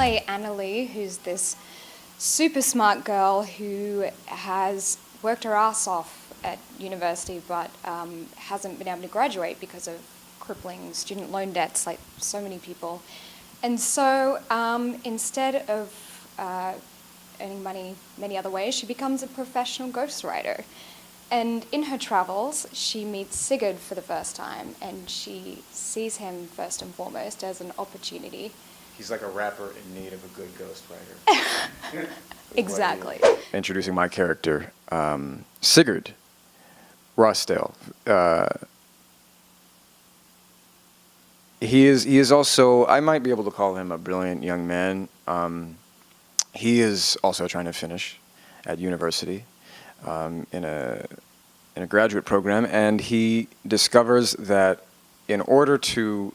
play Annalie, who's this super smart girl who has worked her ass off at university but hasn't been able to graduate because of crippling student loan debts like so many people. And so instead of earning money many other ways, she becomes a professional ghostwriter. And in her travels, she meets Sigurd for the first time, and she sees him first and foremost as an opportunity. He's like a rapper in need of a good ghostwriter. Exactly. Introducing my character, Sigurd Rossdale. He is also, I might be able to call him a brilliant young man. He is also trying to finish at university in a graduate program, and he discovers that in order to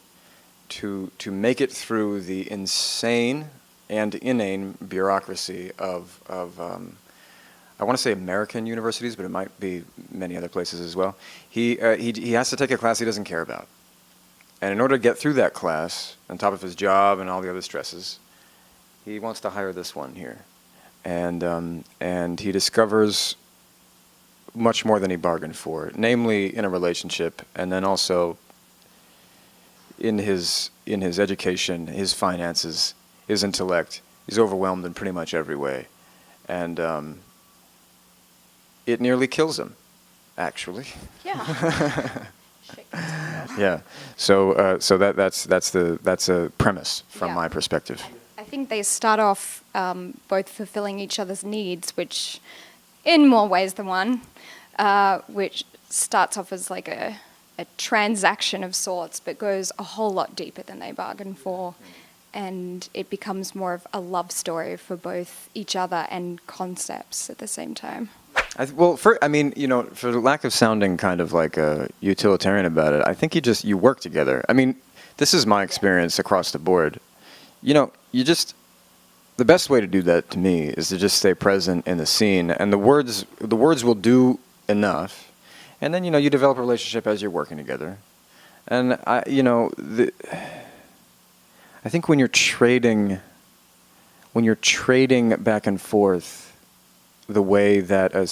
make it through the insane and inane bureaucracy of I want to say American universities, but it might be many other places as well. He has to take a class he doesn't care about, and in order to get through that class, on top of his job and all the other stresses, he wants to hire this one here, and he discovers much more than he bargained for, namely in a relationship, and then also in his education, his finances, his intellect. He's overwhelmed in pretty much every way, and it nearly kills him, actually. Yeah. Yeah. So that's a premise from my perspective. I think they start off both fulfilling each other's needs, which, in more ways than one, which starts off as like a transaction of sorts, but goes a whole lot deeper than they bargained for, and it becomes more of a love story for both each other and concepts at the same time. For the lack of sounding kind of like a utilitarian about it, I think you work together. I mean, this is my experience across the board. The best way to do that to me is to just stay present in the scene, and the words will do enough, and then you develop a relationship as you're working together. And I think when you're trading back and forth the way that I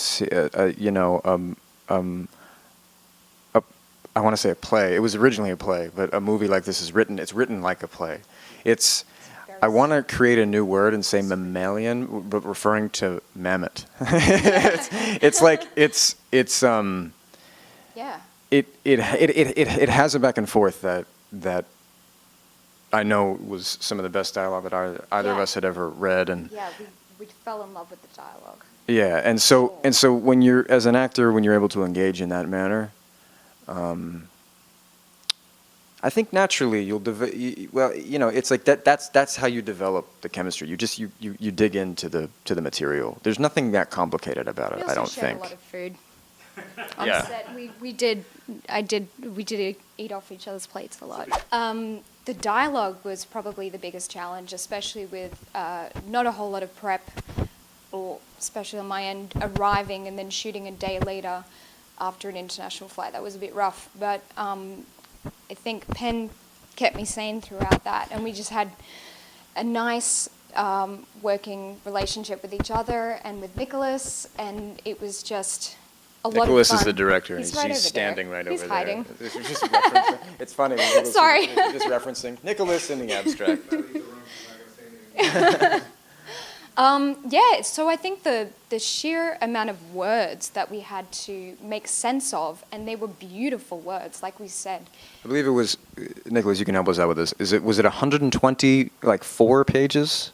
want to say a play. It was originally a play, but a movie like this is written. It's written like a play. I want to create a new word and say mammalian, but referring to mammoth. It has a back and forth that I know was some of the best dialogue that either of us had ever read, and we fell in love with the dialogue. Yeah, and so when you're, as an actor, when you're able to engage in that manner, I think naturally you'll it's like that's how you develop the chemistry. You dig into the material. There's nothing that complicated about it, I don't think. We also shared a lot of food on set. We did eat off each other's plates a lot. The dialogue was probably the biggest challenge, especially with not a whole lot of prep, or especially on my end, arriving and then shooting a day later after an international flight. That was a bit rough, but I think Penn kept me sane throughout that, and we just had a nice working relationship with each other and with Nicholas, and it was just a lot of fun. Nicholas is the director, and He's right he's over standing there. right He's over hiding. there. It's just referencing. It's funny. Nicholas Sorry. Is just referencing Nicholas in the abstract. So I think the sheer amount of words that we had to make sense of, and they were beautiful words, like we said. I believe it was, Nicholas, you can help us out with this. Was it 120, like 4 pages?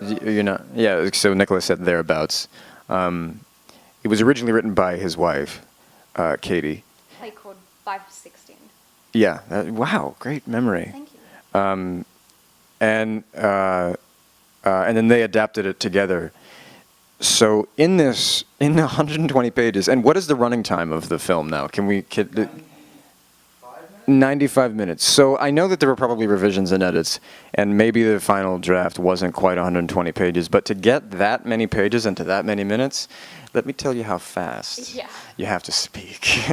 Yeah, so Nicholas said thereabouts. It was originally written by his wife, Katie. Play called 516. Yeah, wow, great memory. Thank you. And then they adapted it together. So in the 120 pages, and what is the running time of the film now? 95 minutes. So I know that there were probably revisions and edits, and maybe the final draft wasn't quite 120 pages, but to get that many pages into that many minutes, let me tell you how fast you have to speak.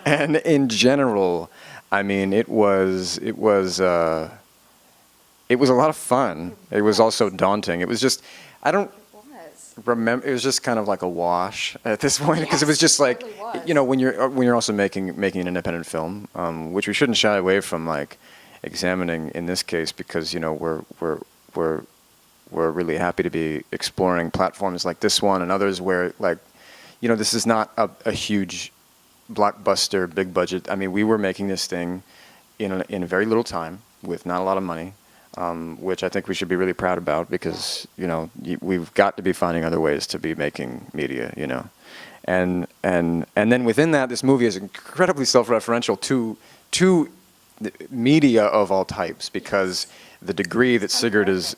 And in general, I mean, it was it was a lot of fun. It was also daunting. It was just, I don't remember. It was just kind of like a wash at this point, because it was just like, you know, when you're also making an independent film, which we shouldn't shy away from, like, examining in this case, because, you know, we're really happy to be exploring platforms like this one and others where, like, you know, this is not a huge blockbuster, big budget. I mean, we were making this thing in a very little time with not a lot of money, which I think we should be really proud about, because, you know, we've got to be finding other ways to be making media, you know. And then within that, this movie is incredibly self-referential to media of all types, because the degree that Sigurd is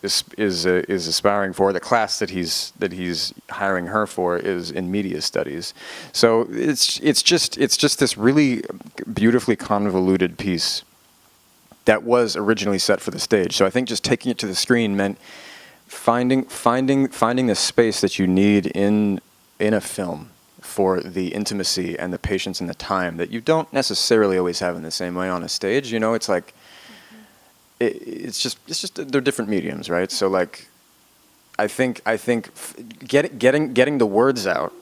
aspiring for, the class that he's hiring her for, is in media studies. So it's just this really beautifully convoluted piece that was originally set for the stage. So I think just taking it to the screen meant finding the space that you need in a film for the intimacy and the patience and the time that you don't necessarily always have in the same way on a stage. You know, it's like, it's just they're different mediums, right? So, like, I think getting the words out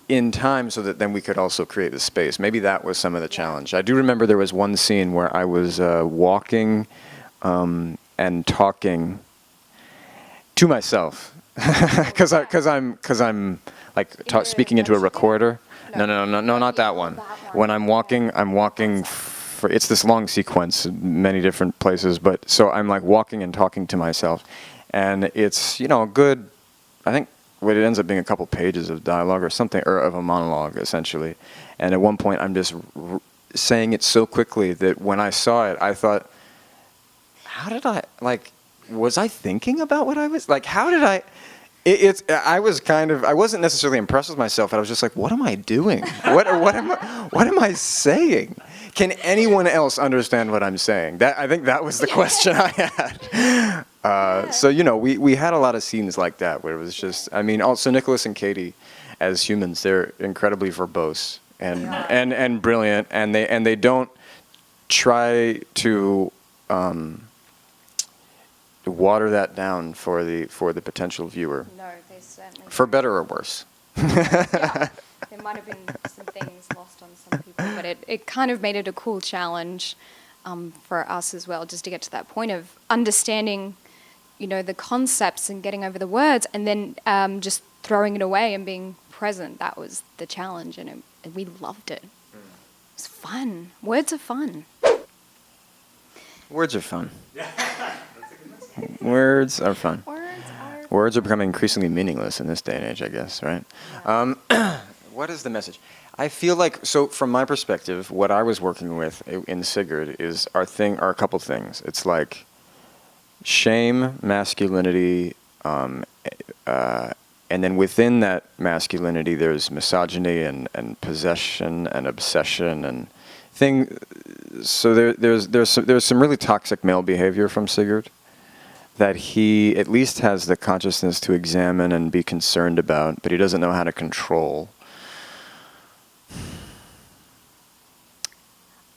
in time so that then we could also create the space. Maybe that was some of the challenge. I do remember there was one scene where I was walking and talking to myself because I'm like speaking into a recorder. No, not that one. When I'm walking. It's this long sequence, many different places, but so I'm like walking and talking to myself, and it's, you know, a good, I think what it ends up being a couple pages of dialogue or something, or of a monologue essentially. And at one point I'm just saying it so quickly that when I saw it, I thought, how did I, like, was I thinking about what I was, like, how did I, I wasn't necessarily impressed with myself, but I was just like, what am I doing? What am I saying? Can anyone else understand what I'm saying? I think that was the question I had. So, you know, we had a lot of scenes like that where it was just, I mean, also Nicholas and Katie, as humans, they're incredibly verbose and brilliant, and they don't try to water that down for the potential viewer. No, they certainly for better or worse. Yeah. There might have been some things lost on some people, but it kind of made it a cool challenge for us as well, just to get to that point of understanding, you know, the concepts and getting over the words, and then just throwing it away and being present. That was the challenge, and we loved it. It was fun. Words are fun. Words are fun. Words are fun. Words are becoming increasingly meaningless in this day and age, I guess, right? What is the message? I feel like, so from my perspective, what I was working with in Sigurd are a couple things. It's like shame, masculinity, and then within that masculinity, there's misogyny and possession and obsession and thing. So there's some really toxic male behavior from Sigurd that he at least has the consciousness to examine and be concerned about, but he doesn't know how to control.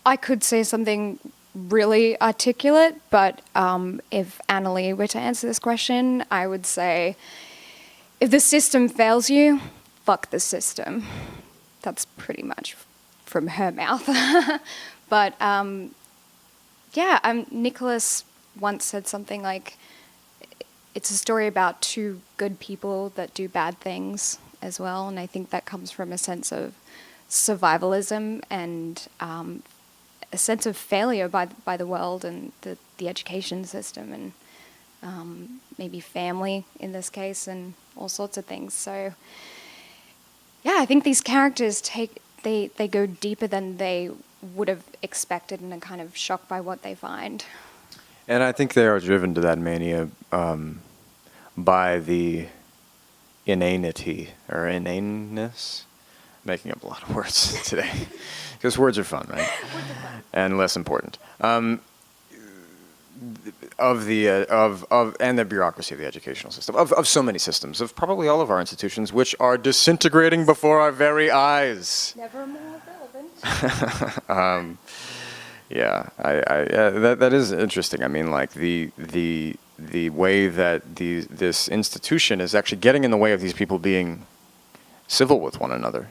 I could say something really articulate, but if Annalie were to answer this question, I would say, if the system fails you, fuck the system. That's pretty much from her mouth. But Nicholas once said something like, it's a story about two good people that do bad things as well, and I think that comes from a sense of survivalism and a sense of failure by the world and the education system and maybe family in this case and all sorts of things. So yeah, I think these characters they go deeper than they would have expected and are kind of shocked by what they find. And I think they are driven to that mania by the inanity or inaneness. Making up a lot of words today, because words are fun, right? Words are fun. And less important. And the bureaucracy of the educational system, of so many systems, of probably all of our institutions, which are disintegrating before our very eyes. Never more relevant. Yeah, that is interesting. I mean, like the way that this institution is actually getting in the way of these people being civil with one another.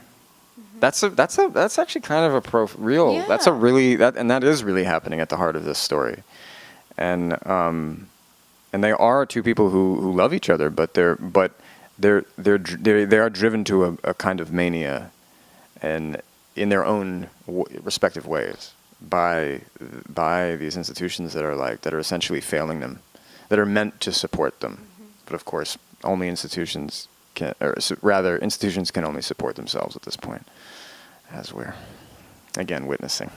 That's actually kind of a real. Yeah. That's a really and that is really happening at the heart of this story, and they are two people who love each other, but they are driven to a kind of mania, and in their own respective ways by these institutions that are essentially failing them, that are meant to support them, but of course only institutions can, or rather institutions can only support themselves at this point, as we're again witnessing.